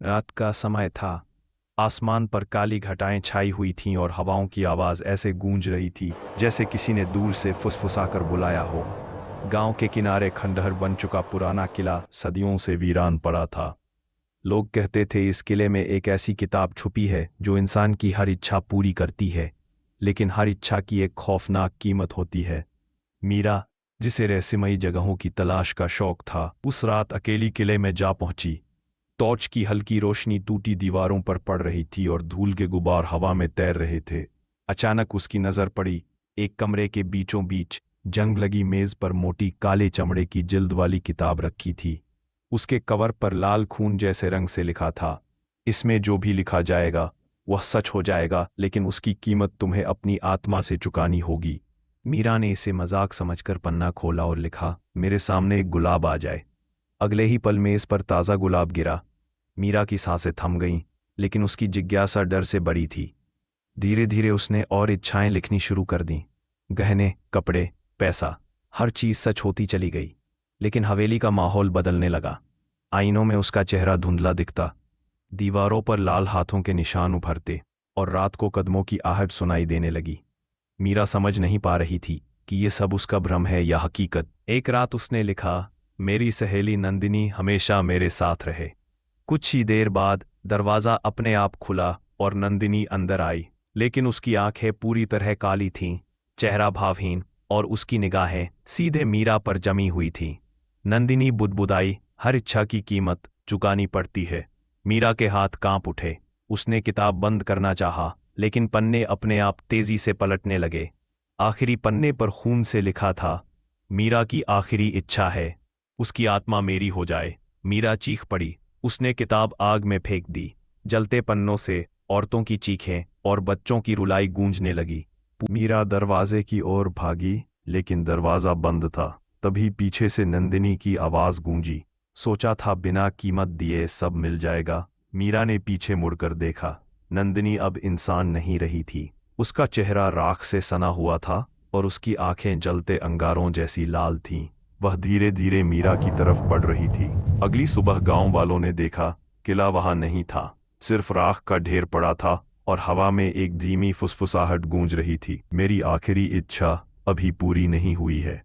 रात का समय था। आसमान पर काली घटाएं छाई हुई थीं और हवाओं की आवाज़ ऐसे गूंज रही थी जैसे किसी ने दूर से फुसफुसाकर बुलाया हो। गांव के किनारे खंडहर बन चुका पुराना किला सदियों से वीरान पड़ा था। लोग कहते थे इस किले में एक ऐसी किताब छुपी है जो इंसान की हर इच्छा पूरी करती है, लेकिन हर इच्छा की एक खौफनाक कीमत होती है। मीरा, जिसे रहस्यमयी जगहों की तलाश का शौक था, उस रात अकेली किले में जा पहुंची। टॉर्च की हल्की रोशनी टूटी दीवारों पर पड़ रही थी और धूल के गुबार हवा में तैर रहे थे। अचानक उसकी नज़र पड़ी एक कमरे के बीचों बीच जंग लगी मेज पर मोटी काले चमड़े की जिल्द वाली किताब रखी थी। उसके कवर पर लाल खून जैसे रंग से लिखा था, इसमें जो भी लिखा जाएगा वह सच हो जाएगा, लेकिन उसकी कीमत तुम्हें अपनी आत्मा से चुकानी होगी। मीरा ने इसे मजाक समझकर पन्ना खोला और लिखा, मेरे सामने एक गुलाब आ जाए। अगले ही पल मेज पर ताज़ा गुलाब गिरा। मीरा की सांसें थम गईं, लेकिन उसकी जिज्ञासा डर से बड़ी थी। धीरे धीरे उसने और इच्छाएं लिखनी शुरू कर दीं। गहने, कपड़े, पैसा, हर चीज़ सच होती चली गई। लेकिन हवेली का माहौल बदलने लगा। आईनों में उसका चेहरा धुंधला दिखता, दीवारों पर लाल हाथों के निशान उभरते और रात को कदमों की आहट सुनाई देने लगी। मीरा समझ नहीं पा रही थी कि ये सब उसका भ्रम है या हकीकत। एक रात उसने लिखा, मेरी सहेली नंदिनी हमेशा मेरे साथ रहे। कुछ ही देर बाद दरवाज़ा अपने आप खुला और नंदिनी अंदर आई, लेकिन उसकी आंखें पूरी तरह काली थीं, चेहरा भावहीन, और उसकी निगाहें सीधे मीरा पर जमी हुई थीं। नंदिनी बुदबुदाई, हर इच्छा की कीमत चुकानी पड़ती है। मीरा के हाथ कांप उठे। उसने किताब बंद करना चाहा, लेकिन पन्ने अपने आप तेजी से पलटने लगे। आखिरी पन्ने पर खून से लिखा था, मीरा की आखिरी इच्छा है उसकी आत्मा मेरी हो जाए। मीरा चीख पड़ी। उसने किताब आग में फेंक दी। जलते पन्नों से औरतों की चीखें और बच्चों की रुलाई गूंजने लगी। मीरा दरवाजे की ओर भागी, लेकिन दरवाज़ा बंद था। तभी पीछे से नंदिनी की आवाज़ गूंजी, सोचा था बिना कीमत दिए सब मिल जाएगा। मीरा ने पीछे मुड़कर देखा। नंदिनी अब इंसान नहीं रही थी। उसका चेहरा राख से सना हुआ था और उसकी आंखें जलते अंगारों जैसी लाल थीं। वह धीरे धीरे मीरा की तरफ बढ़ रही थी। अगली सुबह गांव वालों ने देखा, किला वहां नहीं था, सिर्फ राख का ढेर पड़ा था और हवा में एक धीमी फुसफुसाहट गूंज रही थी, मेरी आखिरी इच्छा अभी पूरी नहीं हुई है।